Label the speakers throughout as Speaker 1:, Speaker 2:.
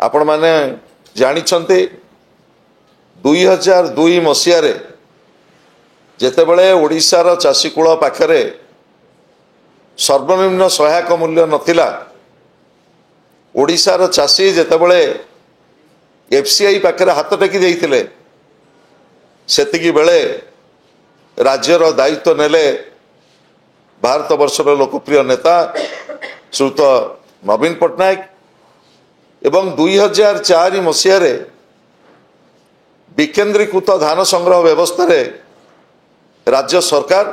Speaker 1: आपण माने जानिछन्ते 2002 मसियारे जेतेबेले ओडिशार चाषीकूल पाखरे सर्वनिम्न सहायक मूल्य नथिला ओडिशार चाषी जेतेबेले एफसीआई पाखरे हाथ टेकी देइथिले सेतिकी बेले राज्यर दायित्व नेले भारत वर्षर लोकप्रिय नेता श्रीयुत नवीन पट्टनायक एवं 2004 मसीह विकेन्द्रीकृत धान संग्रह व्यवस्था रे राज्य सरकार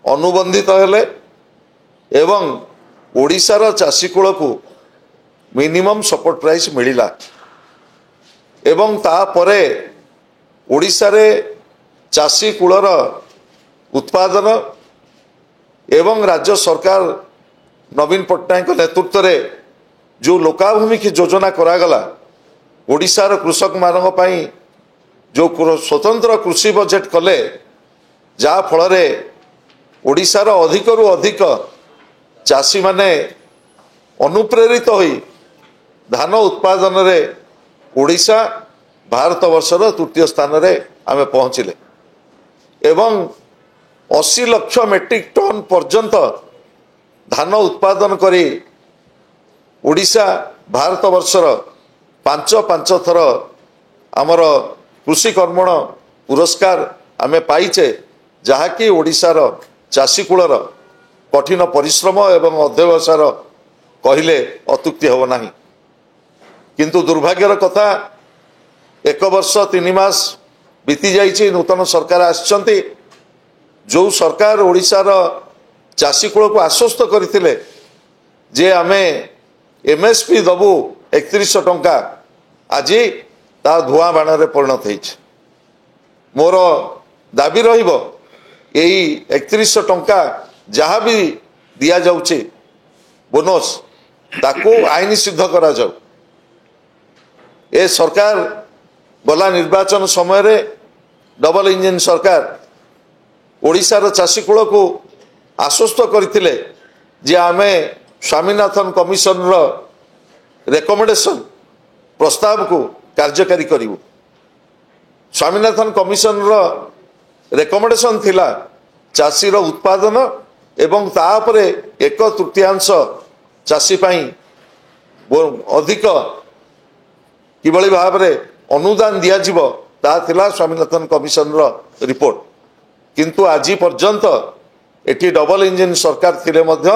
Speaker 1: अनुबंधित हेले एवं ओडिशार चाषीकूल को मिनिमम सपोर्ट प्राइस मिलिला एवं तापरे ओडिशा रे चाषीकूलर उत्पादन एवं राज्य सरकार नवीन पट्टनायक नेतृत्व रे जो लोकाभिमुखी योजना करागला ओडिशार कृषक मानक पई जो स्वतंत्र कृषि बजेट कले जा फल ओडिशार अधिक रु अधिक चाषी माने अनुप्रेरित होई धान उत्पादन रे ओडिशा भारत वर्षर तृतीय स्थान रे आमे पहुँचिले एवं 80 लाख मेट्रिक टन पर्यंत धान उत्पादन करी ओडिशा भारत वर्षर पांच थर आमर कृषि कर्मण पुरस्कार आमे पाइचे जहाँकि ओडिशार चाषीकूलर कठिन परिश्रम एवं अध्यवसायर कहले अत्युक्ति होब नाही किंतु दुर्भाग्यर कथा 1 वर्ष 3 मास बीती जाइए नूतन सरकार आसिचंती जो सरकार ओडिशार चाषीकूल को आश्वस्त करथिले जे आमे एमएसपी दबु 3100 टंका आज ता धुआं बाण रे परिणत होइछ मोर दाबी रहिबो एई 3100 टंका जहाँ भी दिया जाउचे बोनस ताको आईन सिद्ध करा जाऊ ए सरकार गला निर्वाचन समय रे डबल इंजन सरकार ओडिशार चाषीकूल को आश्वस्त करथिले जे आमे स्वामीनाथन कमिशन रो रेकमेंडेशन प्रस्ताव को कार्यकारी करिवु स्वामीनाथन कमिशन रो रेकमेंडेशन थिला चाषी रो उत्पादन एवं तापरे 1/3 चाषी पाई अधिक किभली भाव रे अनुदान दिया जिवो ता थिला स्वामीनाथन कमिशन रो रिपोर्ट किंतु आज पर्यंत एटी डबल इंजन सरकार थिले मध्य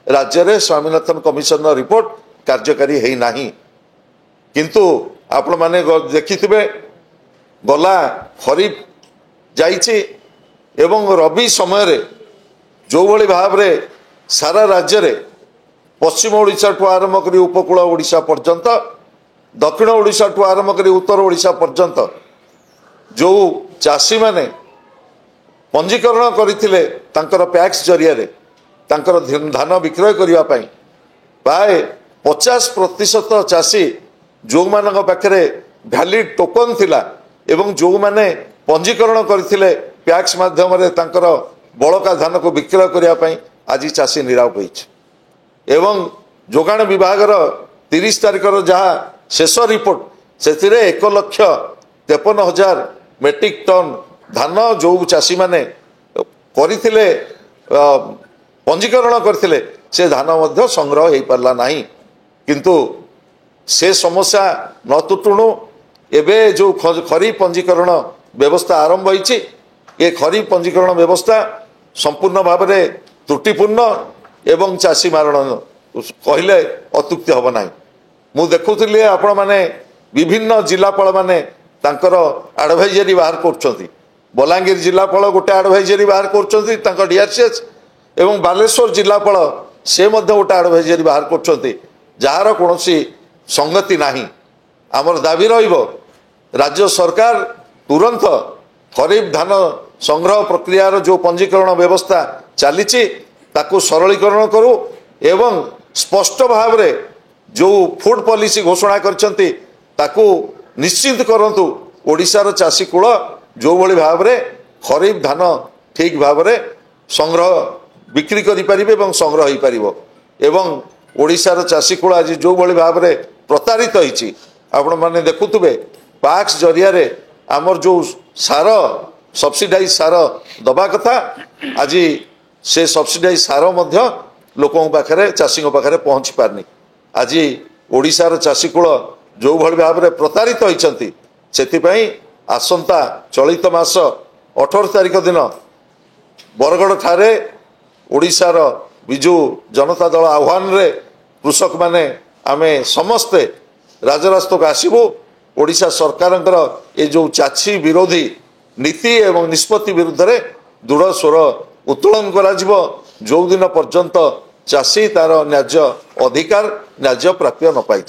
Speaker 1: राज्य रे स्वामीनाथन कमिशन रो रिपोर्ट कार्यकारी हेई नाही किंतु आपण माने देखिथिबे गला खरीफ जाइछि एवं रबी समय रे जो भली भाव रे सारा राज्य रे पश्चिम ओडिशा ठू आरंभ करी उपकूल ओडिशा पर्यंत दक्षिण ओडिशा ठू आरंभ करी उत्तर ओडिशा पर्यंत जो चाषी माने पंजीकरण करथिले तांकर पैक्स जरिया रे तांकर धान विक्रय करिवा पई प्राय 50% चाषी जो मानक पाखरे वैलिड टोकन थिला एवं जो माने पंजीकरण करथिले पैक्स माध्यम रे तांकर बळका धान को विक्रय करिवा पई आज चाषी निराव होइछ एवं जोगाण विभाग रो 30 तारिख रो जहा शेष रिपोर्ट सेथिरे 1,53,000 मेट्रिक टन धान जो चाषी माने करथिले पंजीकरण करथिले से धान मध्य संग्रह हो पारला नाही किंतु से समस्या न तुटुणु एबे जो खरीफ पंजीकरण व्यवस्था आरंभ होइछि ए खरीफ पंजीकरण व्यवस्था संपूर्ण भाव में त्रुटिपूर्ण एवं चाषी मारण कहले अत्युक्ति होब नाही मु देखुथिले आपण माने विभिन्न जिलापाल माने तांकर एडवाइजरी बाहर करछंती बलांगीर जिलापाल गोटे एडवाइजरी बाहर करछंती तांकर डीआरसीएस एवं बालेश्वर जिलापाल से मध्य गोटे एडवाइजरी बाहर करछंती जार कोनोसी संगति नाही आमर दाबी रहिबो राज्य सरकार तुरंत खरीफ धान संग्रह प्रक्रिया जो पंजीकरण व्यवस्था चली ताकू सरलीकरण करू एवं स्पष्ट भाव रे जो फूड पॉलिसी घोषणा करछंती ताकू निश्चित करंतु ओडिशार चाषी कूल जो भली भाव रे खरीफ धान ठीक भाव रे संग्रह बिक्री करि परिबे एवं संग्रह होई परिबो एवं ओडिशार चाषी कूल आज जो भली भाव रे प्रतारित होईछि आपण माने देखुतबे पैक्स जरिया रे आमर जो सार सब्सिडाइज सार दबा कथा आज से सब्सिडाइज सार मध्य लोकों पाखरे चाषी पाखरे पहुँची पारनी आज ओडिशार चाषीकूल जो भली भाव में प्रतारित होती से आसंता चलित मास 18 तारिख दिन बरगढ़ ठारे ओडिशार विजु जनता दल आह्वान रे कृषक माने आमे समस्ते राजरास्ता को आसबू ओडिशा सरकार ये जो चाषी विरोधी नीति एवं निष्पत्ति विरुद्ध रे दृढ़ स्वर उत्तोलन करा जो दिन पर्यंत चाषी तार न्याय्य अधिकार न्याय्य प्राप्य न पाई।